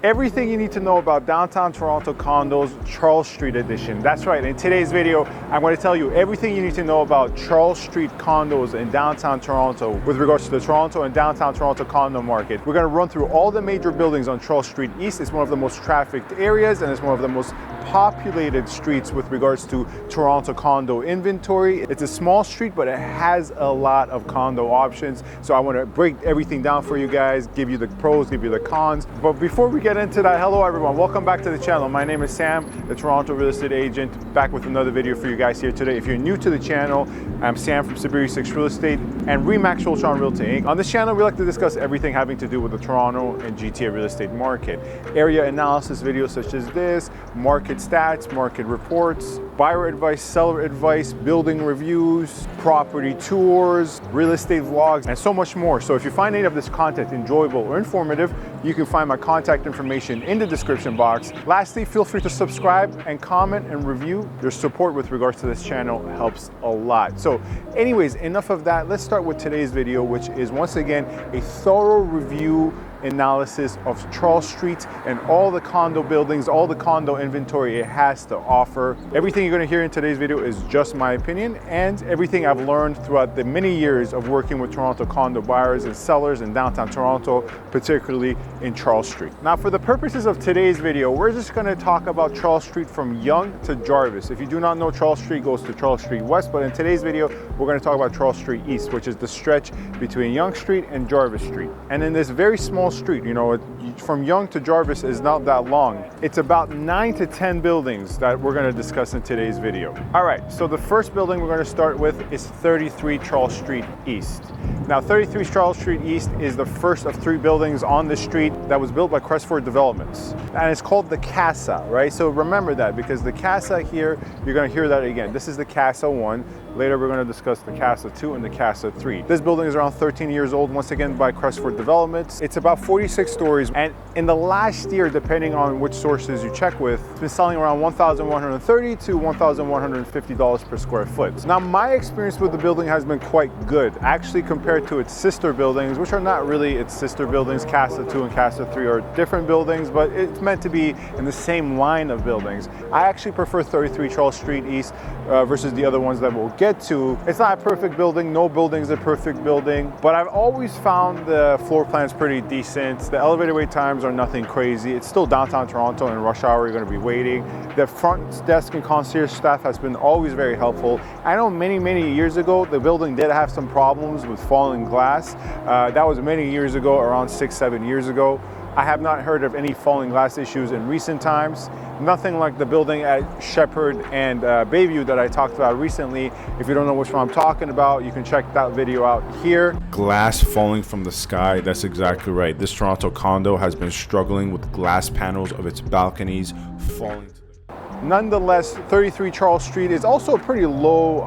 Everything you need to know about downtown Toronto condos, Charles Street edition. That's right, in today's video, I'm going to tell you everything you need to know about Charles Street condos in downtown Toronto with regards to the Toronto and downtown Toronto condo market. We're going to run through all the major buildings on Charles Street East. It's one of the most trafficked areas and it's one of the most populated streets with regards to Toronto condo inventory. It's a small street, but it has a lot of condo options. So I want to break everything down for you guys, give you the pros, give you the cons. But before we get into that, hello everyone, welcome back to the channel. My name is Sam, the Toronto real estate agent, back with another video for you guys here today. If you're new to the channel, I'm Sam from SaberiSixRealEstate and Remax Realtron Realty Inc. On this channel, we like to discuss everything having to do with the Toronto and GTA real estate market. Area analysis videos such as this, market stats, market reports, buyer advice, seller advice, building reviews, property tours, real estate vlogs, and so much more. So if you find any of this content enjoyable or informative, you can find my contact information in the description box. Lastly, feel free to subscribe and comment and review. Your support with regards to this channel helps a lot. So anyways, enough of that. Let's start with today's video, which is once again a thorough review analysis of Charles Street and all the condo buildings, all the condo inventory it has to offer. Everything you're going to hear in today's video is just my opinion and everything I've learned throughout the many years of working with Toronto condo buyers and sellers in downtown Toronto, particularly in Charles Street. Now, for the purposes of today's video, we're just going to talk about Charles Street from Yonge to Jarvis. If you do not know, Charles Street goes to Charles Street West, but in today's video, we're going to talk about Charles Street East, which is the stretch between Yonge Street and Jarvis Street. And in this very small street, you know, from Yonge to Jarvis is not that long. It's about 9 to 10 buildings that we're going to discuss in today's video. All right, so the first building we're going to start with is 33 Charles Street East. Now, 33 Charles Street East is the first of 3 buildings on the street that was built by Crestford Developments. And it's called the Casa, right? So remember that, because the Casa here, you're going to hear that again. This is the Casa 1. Later, we're going to discuss the Casa ⅱ and the Casa ⅲ. This building is around 13 years old, once again by Crestford Developments. It's about 46 stories, and in the last year, depending on which sources you check with, it's been selling around $1,130 to $1,150 per square foot. Now, my experience with the building has been quite good, actually, compared to its sister buildings, which are not really its sister buildings. Casa ⅱ and Casa ⅲ are different buildings, but it's meant to be in the same line of buildings. I actually prefer 33 Charles Street East versus the other ones that we'll get to. It's not a perfect building, no building's a perfect building, but I've always found the floor plans pretty decent. The elevator wait times are nothing crazy. It's still downtown Toronto, and rush hour you're going to be waiting. The front desk and concierge staff has been always very helpful. I know many years ago the building did have some problems with falling glass. That was many years ago, around 6-7 years ago. I have not heard of any falling glass issues in recent times. Nothing like the building at Shepherd and Bayview that I talked about recently. If you don't know which one I'm talking about, you can check that video out here. Glass falling from the sky, that's exactly right. This Toronto condo has been struggling with glass panels of its balconies falling. Nonetheless, 33 Charles Street is also a pretty low,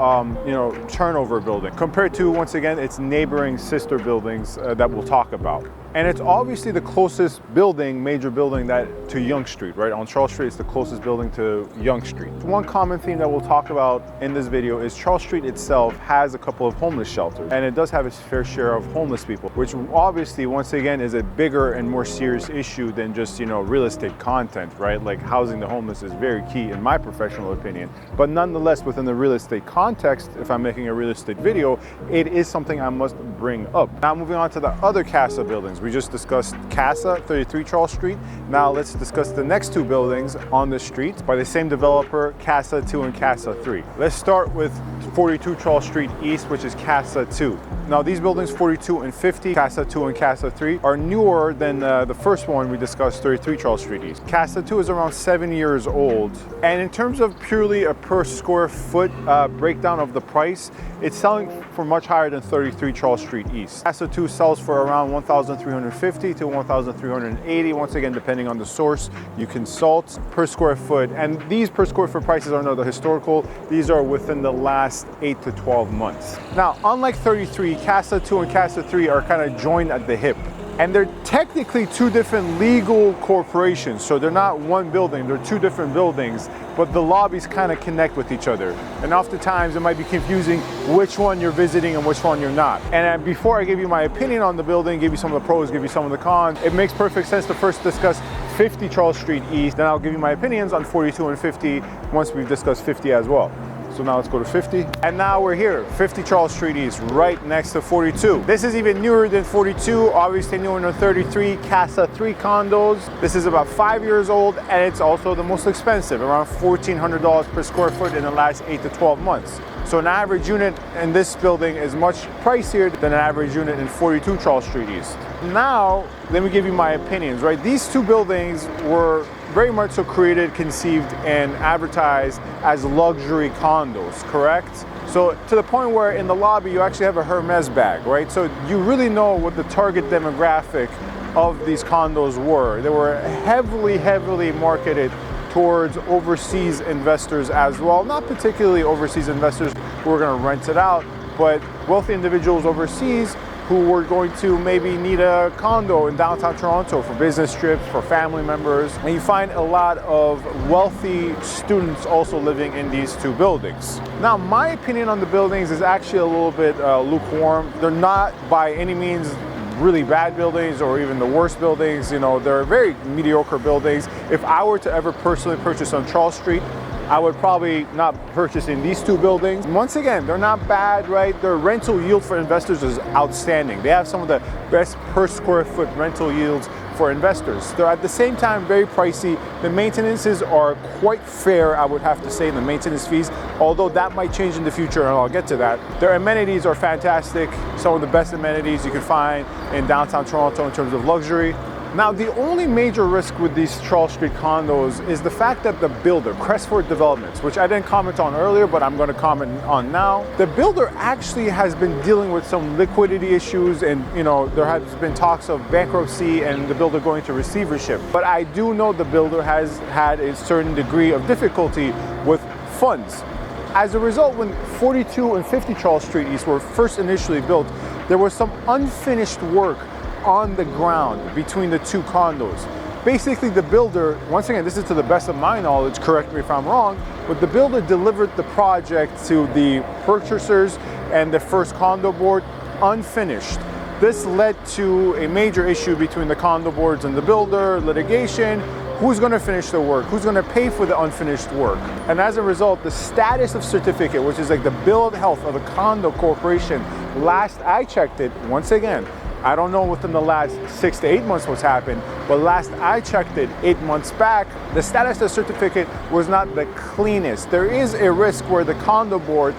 turnover building compared to, once again, its neighboring sister buildings that we'll talk about. And it's obviously the closest building, major building to Yonge Street, right? On Charles Street, it's the closest building to Yonge Street. One common theme that we'll talk about in this video is Charles Street itself has a couple of homeless shelters, and it does have its fair share of homeless people, which obviously, once again, is a bigger and more serious issue than just, real estate content, right? Like housing the homeless is very key in my professional opinion. But nonetheless, within the real estate context, if I'm making a real estate video, it is something I must bring up. Now, moving on to the other Casa buildings. We just discussed Casa, 33 Charles Street. Now let's discuss the next 2 buildings on the street by the same developer, Casa ⅱ and Casa ⅲ. Let's start with 42 Charles Street East, which is Casa ⅱ. Now these buildings, 42 and 50, Casa ⅱ and Casa ⅲ, are newer than the first one we discussed, 33 Charles Street East. Casa ⅱ is around 7 years old. And in terms of purely a per square foot breakdown of the price, it's selling for much higher than 33 Charles Street East. Casa ⅱ sells for around $1,350 to $1,380, once again, depending on the source you consult, per square foot. And these per square foot prices are not the historical, these are within the last 8 to 12 months. Now, unlike 33, Casa ⅱ and Casa ⅲ are kind of joined at the hip. And they're technically 2 different legal corporations. So they're not one building, they're 2 different buildings, but the lobbies kind of connect with each other. And oftentimes it might be confusing which one you're visiting and which one you're not. And before I give you my opinion on the building, give you some of the pros, give you some of the cons, it makes perfect sense to first discuss 50 Charles Street East. Then I'll give you my opinions on 42 and 50 once we've discussed 50 as well. So now let's go to 50. And now we're here, 50 Charles Street East, right next to 42. This is even newer than 42, obviously newer than 33, Casa Ⅲ Condos. This is about 5 years old, and it's also the most expensive, around $1,400 per square foot in the last 8 to 12 months. So an average unit in this building is much pricier than an average unit in 42 Charles Street East. Now, let me give you my opinions, right? These two buildings were very much so created, conceived, and advertised as luxury condos, correct? So to the point where in the lobby you actually have a Hermes bag, right? So you really know what the target demographic of these condos were. They were heavily marketed towards overseas investors as well. Not particularly overseas investors who are going to rent it out, but wealthy individuals overseas who were going to maybe need a condo in downtown Toronto for business trips, for family members. And you find a lot of wealthy students also living in these two buildings. Now, my opinion on the buildings is actually a little bit lukewarm. They're not by any means really bad buildings or even the worst buildings. You know, they're very mediocre buildings. If I were to ever personally purchase on Charles Street, I would probably not purchase in these two buildings. Once again, they're not bad, right? Their rental yield for investors is outstanding. They have some of the best per square foot rental yields for investors. They're at the same time very pricey. The maintenances are quite fair, I would have to say, the maintenance fees, although that might change in the future, and I'll get to that. Their amenities are fantastic, some of the best amenities you can find in downtown Toronto in terms of luxury. Now, the only major risk with these Charles Street condos is the fact that the builder, Crestford Developments, which I didn't comment on earlier, but I'm going to comment on now, the builder actually has been dealing with some liquidity issues, and you know, there has been talks of bankruptcy and the builder going to receivership. But I do know the builder has had a certain degree of difficulty with funds. As a result, when 42 and 50 Charles Street East were first initially built, there was some unfinished work on the ground between the two condos. Basically, the builder, once again, this is to the best of my knowledge, correct me if I'm wrong, but the builder delivered the project to the purchasers and the first condo board unfinished. This led to a major issue between the condo boards and the builder, litigation. Who's going to finish the work? Who's going to pay for the unfinished work? And as a result, the status of certificate, which is like the bill of health of a condo corporation, last I checked it, once again, I don't know within the last 6 to 8 months what's happened, but last I checked it 8 months back, the status of the certificate was not the cleanest. There is a risk where the condo board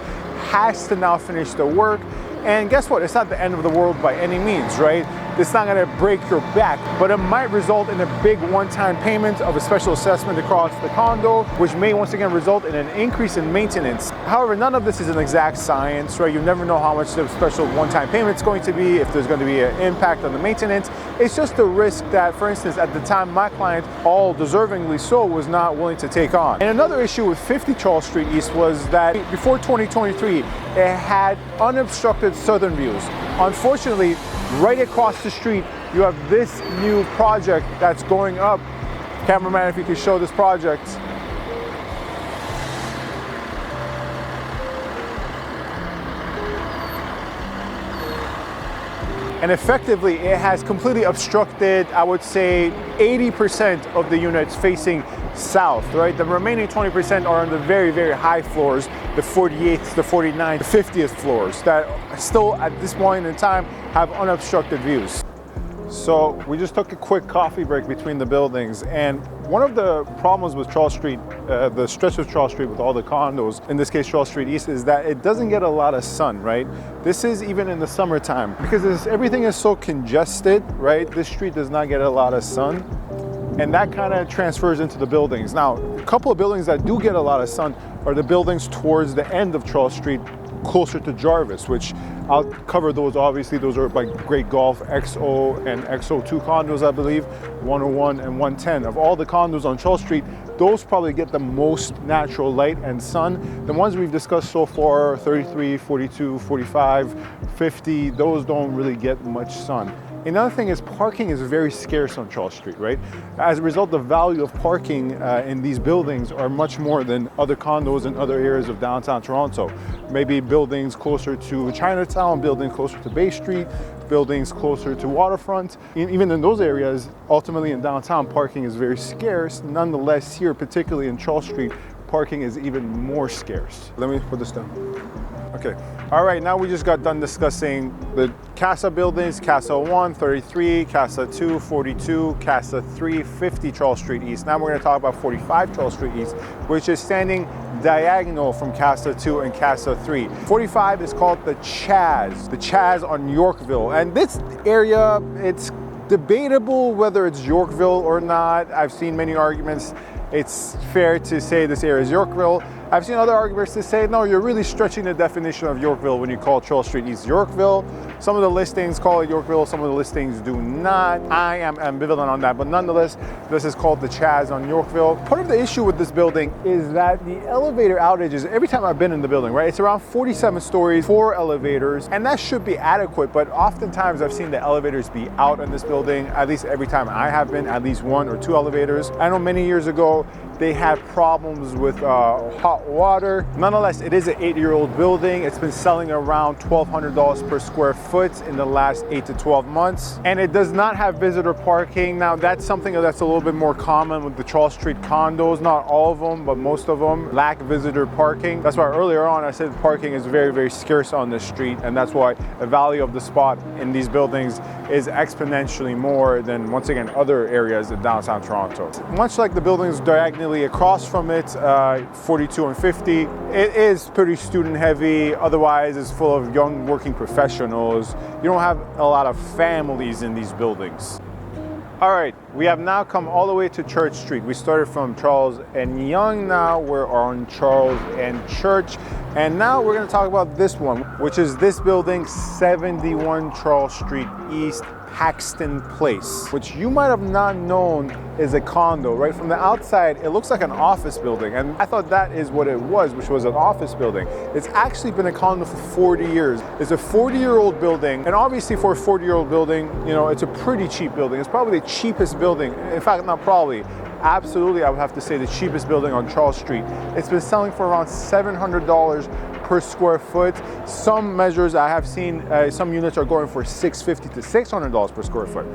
has to now finish the work. And guess what? It's not the end of the world by any means, right? It's not gonna break your back, but it might result in a big one-time payment of a special assessment across the condo, which may once again result in an increase in maintenance. However, none of this is an exact science, right? You never know how much the special one-time payment is going to be, if there's going to be an impact on the maintenance. It's just a risk that, for instance, at the time my client, all deservingly so, was not willing to take on. And another issue with 50 Charles Street East was that before 2023, it had unobstructed southern views. Unfortunately, right across the street, you have this new project that's going up. Cameraman, if you could show this project. And effectively, it has completely obstructed, I would say, 80% of the units facing south, right? The remaining 20% are on the very, very high floors, the 48th, the 49th, the 50th floors that still at this point in time have unobstructed views. So we just took a quick coffee break between the buildings, and one of the problems with Charles Street, the stretch of Charles Street with all the condos, in this case Charles Street East, is that it doesn't get a lot of sun, right? This is even in the summertime. Because everything is so congested, right? This street does not get a lot of sun, and that kind of transfers into the buildings. Now, a couple of buildings that do get a lot of sun are the buildings towards the end of Charles Street, closer to Jarvis, which I'll cover those. Obviously, those are by Great Gulf, XO and XO2 condos, I believe, 101 and 110. Of all the condos on Charles Street, those probably get the most natural light and sun. The ones we've discussed so far, 33, 42, 45, 50, those don't really get much sun. Another thing is parking is very scarce on Charles Street, right? As a result, the value of parking in these buildings are much more than other condos in other areas of downtown Toronto. Maybe buildings closer to Chinatown, buildings closer to Bay Street, buildings closer to waterfront. Even in those areas, ultimately in downtown, parking is very scarce. Nonetheless, here, particularly in Charles Street, parking is even more scarce. Let me put this down. Okay. All right, now we just got done discussing the Casa buildings, Casa ⅓, 33, Casa ⅱ 42, Casa ⅲ 50 Charles Street East. Now we're going to talk about 45 Charles Street East, which is standing diagonal from Casa ⅱ and Casa ⅲ. 45 is called the Chaz on Yorkville. And this area, it's debatable whether it's Yorkville or not. I've seen many arguments. It's fair to say this area is Yorkville. I've seen other arguments to say, no, you're really stretching the definition of Yorkville when you call Charles Street East Yorkville. Some of the listings call it Yorkville, some of the listings do not. I am ambivalent on that, but nonetheless, this is called the Chaz on Yorkville. Part of the issue with this building is that the elevator outages, every time I've been in the building, right, it's around 47 stories, 4 elevators, and that should be adequate, but oftentimes I've seen the elevators be out in this building, at least every time I have been, at least 1 or 2 elevators. I know many years ago, they had problems with hot water. Nonetheless, it is an 8-year-old building. It's been selling around $1,200 per square foot in the last 8 to 12 months. And it does not have visitor parking. Now, that's something that's a little bit more common with the Charles Street condos. Not all of them, but most of them lack visitor parking. That's why earlier on I said parking is very, very scarce on this street. And that's why the value of the spot in these buildings is exponentially more than, once again, other areas in downtown Toronto. Much like the buildings diagonally across from it, 42 and 50, it is pretty student heavy. Otherwise, it's full of young working professionals. You don't have a lot of families in these buildings. All right, we have now come all the way to Church Street. We started from Charles and Yonge. Now we're on Charles and Church. And now we're going to talk about this one, which is this building, 71 Charles Street East, Paxton Place, which you might have not known is a condo. Right from the outside, it looks like an office building, and I thought that is what it was, which was an office building. It's actually been a condo for 40 years. It's a 40-year-old building, and obviously for a 40-year-old building, you know, it's a pretty cheap building. It's probably the cheapest building. In fact, not probably. Absolutely, I would have to say the cheapest building on Charles Street. It's been selling for around $700 per square foot. Some measures I have seen, some units are going for $650 to $600 per square foot.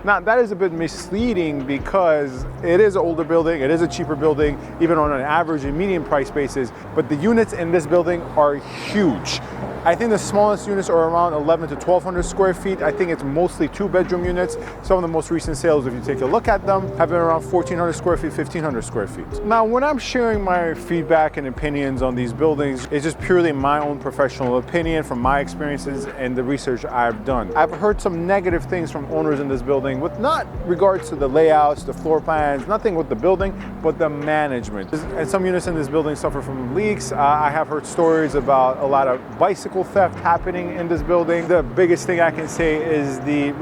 Now, that is a bit misleading because it is an older building, it is a cheaper building, even on an average and median price basis, but the units in this building are huge. I think the smallest units are around 11 to 1,200 square feet. I think it's mostly 2-bedroom units. Some of the most recent sales, if you take a look at them, have been around 1,400 square feet, 1,500 square feet. Now, when I'm sharing my feedback and opinions on these buildings, it's just purely my own professional opinion from my experiences and the research I've done. I've heard some negative things from owners in this building with not regards to the layouts, the floor plans, nothing with the building, but the management. And some units in this building suffer from leaks. I have heard stories about a lot of bicycle theft happening in this building. The biggest thing I can say is the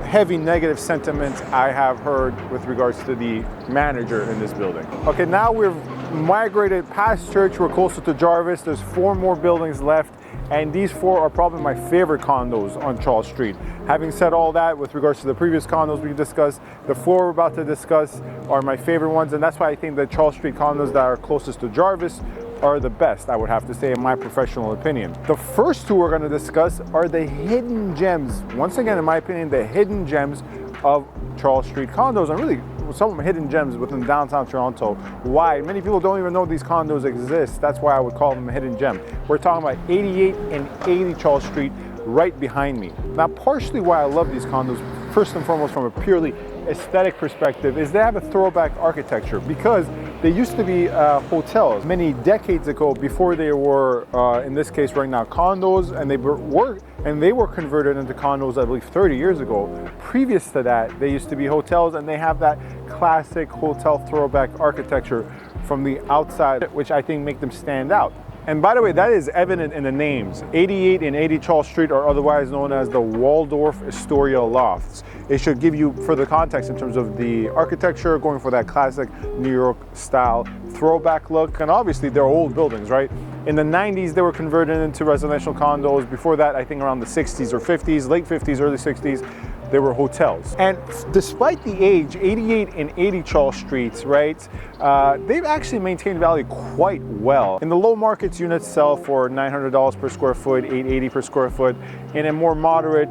heavy negative sentiment I have heard with regards to the manager in this building. Okay, now we've migrated past Church. We're closer to Jarvis. There's 4 more buildings left, and these 4 are probably my favorite condos on Charles Street. Having said all that, with regards to the previous condos we discussed, the 4 we're about to discuss are my favorite ones, and that's why I think the Charles Street condos that are closest to Jarvis are the best, I would have to say, in my professional opinion. The first 2 we're going to discuss are the hidden gems. Once again, in my opinion, the hidden gems of Charles Street condos, and really some of them hidden gems within downtown Toronto. Why? Many people don't even know these condos exist. That's why I would call them a hidden gem. We're talking about 88 and 80 Charles Street right behind me. Now, partially why I love these condos, first and foremost from a purely aesthetic perspective, is they have a throwback architecture, because they used to be hotels many decades ago before they were, in this case right now, condos, and they were converted into condos, I believe, 30 years ago. Previous to that, they used to be hotels, and they have that classic hotel throwback architecture from the outside, which I think make them stand out. And by the way, that is evident in the names. 88 and 80 Charles Street are otherwise known as the Waldorf Astoria Lofts. It should give you further context in terms of the architecture, going for that classic New York style throwback look. And obviously they're old buildings, right? In the 90s, they were converted into residential condos. Before that, I think around the 60s or 50s, late 50s, early 60s, they were hotels. And despite the age, 88 and 80 Charles Streets, right, they've actually maintained value quite well. In the low markets, units sell for $900 per square foot, $880 per square foot. In a more moderate,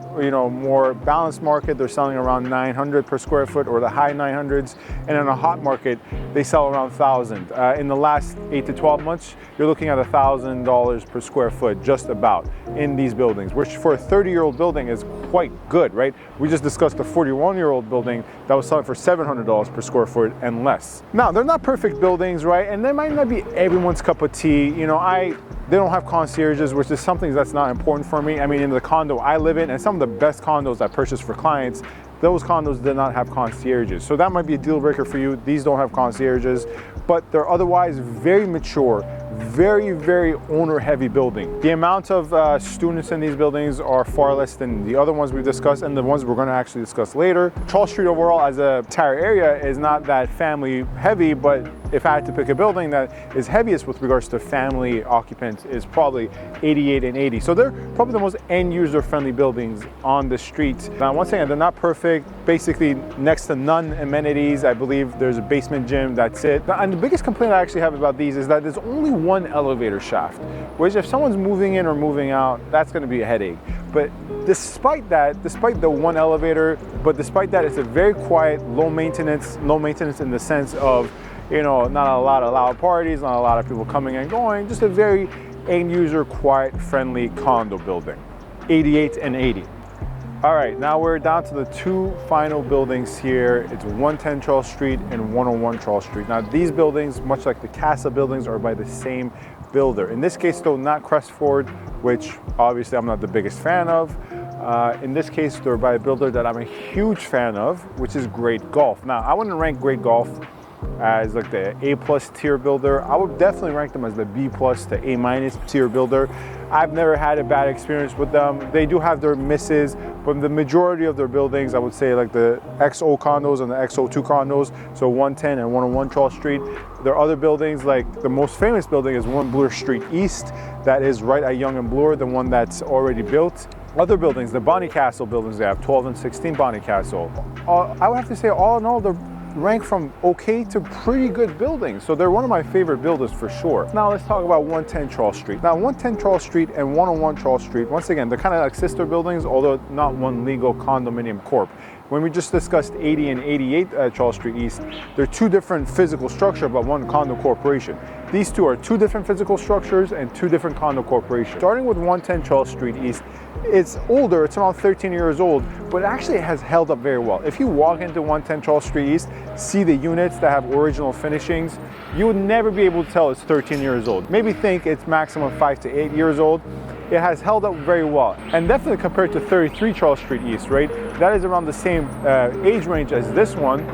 more balanced market, they're selling around $900 per square foot, or the high 900s. And in a hot market, they sell around $1,000. In the last 8 to 12 months, you're looking at $1,000 per square foot, just about, in these buildings, which for a 30-year-old building is quite good, right? We just discussed a 41-year-old building that was selling for $700 per square foot and less. Now, they're not perfect buildings, right? And they might not be everyone's cup of tea. They don't have concierges, which is something that's not important for me. I mean, in the condo I live in, and some of the best condos I purchased for clients, those condos did not have concierges. So that might be a deal breaker for you. These don't have concierges, but they're otherwise very mature, very, very owner-heavy building. The amount of students in these buildings are far less than the other ones we've discussed and the ones we're going to actually discuss later. Charles Street overall as a entire area is not that family heavy, but if I had to pick a building that is heaviest with regards to family occupants, is probably 88 and 80. So they're probably the most end-user friendly buildings on the street. Now, once again, they're not perfect. Basically, next to none amenities. I believe there's a basement gym, that's it. And the biggest complaint I actually have about these is that there's only one elevator shaft, which if someone's moving in or moving out, that's going to be a headache. But despite the one elevator, it's a very quiet, low maintenance in the sense of, not a lot of loud parties, not a lot of people coming and going, just a very end user, quiet, friendly condo building. 88 and 80. All right, now we're down to the two final buildings here. It's 110 Charles Street and 101 Charles Street. Now these buildings, much like the Casa buildings, are by the same builder. In this case though, not Crestford, which obviously I'm not the biggest fan of. In this case, they're by a builder that I'm a huge fan of, which is Great Golf. Now, I wouldn't rank Great Golf as like the A+ tier builder. I would definitely rank them as the B+ to A- tier builder. I've never had a bad experience with them. They do have their misses, but the majority of their buildings, I would say like the XO condos and the XO2 condos, so 110 and 101 Charles Street. There are other buildings, like the most famous building is 1 Bloor Street East, that is right at Yonge and Bloor, the one that's already built. Other buildings, the Bonnie Castle buildings, they have 12 and 16 Bonnie Castle. I would have to say, all in all, they're rank from okay to pretty good buildings. So they're one of my favorite builders for sure. Now let's talk about 110 Charles Street. Now 110 Charles Street and 101 Charles Street, once again, they're kind of like sister buildings, although not one legal condominium corp. When we just discussed 80 and 88 Charles Street East, they're two different physical structures, but one condo corporation. These two are two different physical structures and two different condo corporations. Starting with 110 Charles Street East, it's older, it's around 13 years old, but actually it has held up very well. If you walk into 110 Charles Street East, see the units that have original finishings, you would never be able to tell it's 13 years old. Maybe think it's maximum 5 to 8 years old. It has held up very well, and definitely compared to 33 Charles Street East, right? That is around the same age range as this one,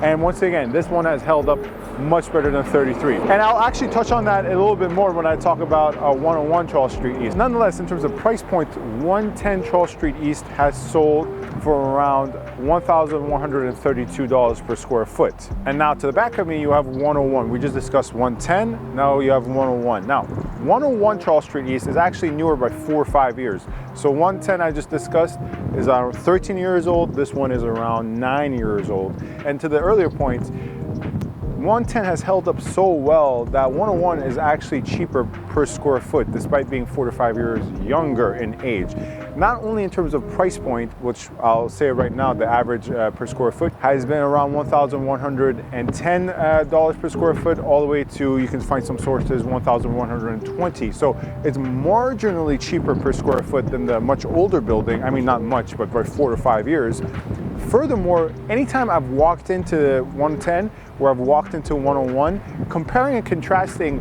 and once again, this one has held up much better than 33. And I'll actually touch on that a little bit more when I talk about 101 Charles Street East. Nonetheless, in terms of price point, 110 Charles Street East has sold for around $1,132 per square foot. And now to the back of me, you have 101. We just discussed 110, now you have 101. Now, 101 Charles Street East is actually newer by 4 or 5 years. So 110 I just discussed is around 13 years old. This one is around 9 years old. And to the earlier point, 110 has held up so well that 101 is actually cheaper per square foot, despite being 4 to 5 years younger in age. Not only in terms of price point, which I'll say right now, the average per square foot has been around $1,110 per square foot, all the way to, you can find some sources, $1,120. So it's marginally cheaper per square foot than the much older building. I mean, not much, but by 4 to 5 years. Furthermore, anytime I've walked into 110 or I've walked into 101, comparing and contrasting,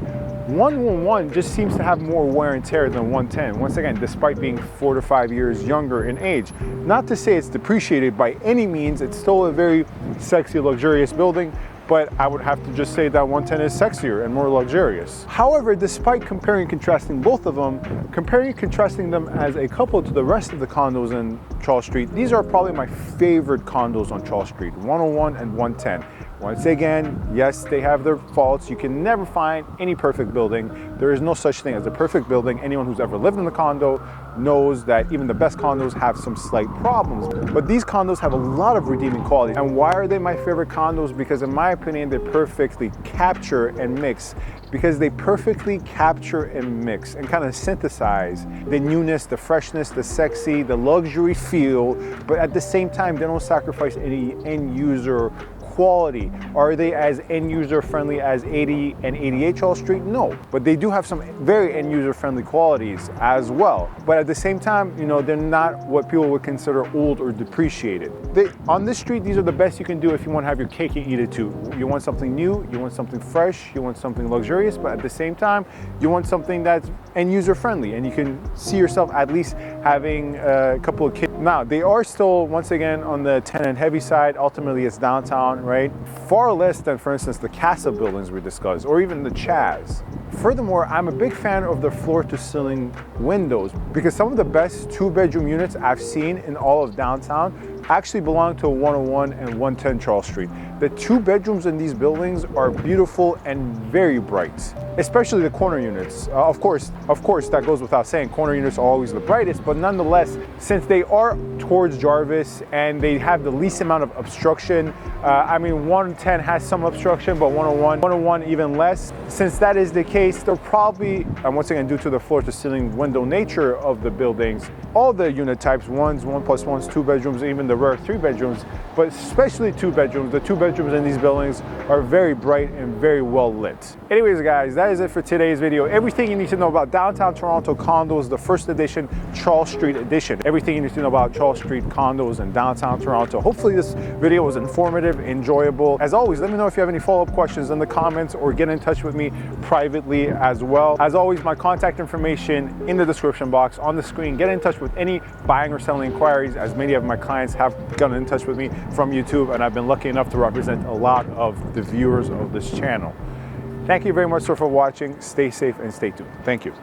101 just seems to have more wear and tear than 110. Once again, despite being 4 to 5 years younger in age. Not to say it's depreciated by any means, it's still a very sexy, luxurious building, but I would have to just say that 110 is sexier and more luxurious. However, despite comparing and contrasting both of them, comparing and contrasting them as a couple to the rest of the condos in Charles Street, these are probably my favorite condos on Charles Street, 101 and 110. Once again, yes, they have their faults. You can never find any perfect building. There is no such thing as a perfect building. Anyone who's ever lived in a condo knows that even the best condos have some slight problems. But these condos have a lot of redeeming qualities. And why are they my favorite condos? Because in my opinion, they perfectly capture and mix. Because they perfectly capture and mix and kind of synthesize the newness, the freshness, the sexy, the luxury feel, but at the same time, they don't sacrifice any end user quality. Are they as end user friendly as 80 and 88 Charles Street? No, but they do have some very end user friendly qualities as well. But at the same time, you know, they're not what people would consider old or depreciated. On this street, these are the best you can do if you want to have your cake and eat it too. You want something new, you want something fresh, you want something luxurious, but at the same time, you want something that's end user friendly, and you can see yourself at least having a couple of kids. Now, they are still, once again, on the tenant heavy side. Ultimately, it's downtown, right? Far less than, for instance, the Casa buildings we discussed, or even the Chaz. Furthermore, I'm a big fan of the floor to ceiling windows, because some of the best 2-bedroom units I've seen in all of downtown actually belong to 101 and 110 Charles Street. The 2 bedrooms in these buildings are beautiful and very bright, especially the corner units. Of course, that goes without saying, corner units are always the brightest, but nonetheless, since they are towards Jarvis and they have the least amount of obstruction, I mean, 110 has some obstruction, but 101 even less. Since that is the case, they're probably, and once again, due to the floor to ceiling window nature of the buildings, all the unit types, 1s, 1+1s, 2 bedrooms, even the rare 3 bedrooms, but especially 2 bedrooms, the 2 bedrooms in these buildings are very bright and very well lit. Anyways, guys, that is it for today's video. Everything you need to know about downtown Toronto condos, the first edition, Charles Street edition. Everything you need to know about Charles Street condos in downtown Toronto. Hopefully this video was informative, enjoyable. As always, let me know if you have any follow-up questions in the comments, or get in touch with me privately as well. As always, my contact information in the description box on the screen. Get in touch with any buying or selling inquiries, as many of my clients have gotten in touch with me from YouTube, and I've been lucky enough to represent a lot of the viewers of this channel. Thank you very much, sir, for watching. Stay safe and stay tuned. Thank you.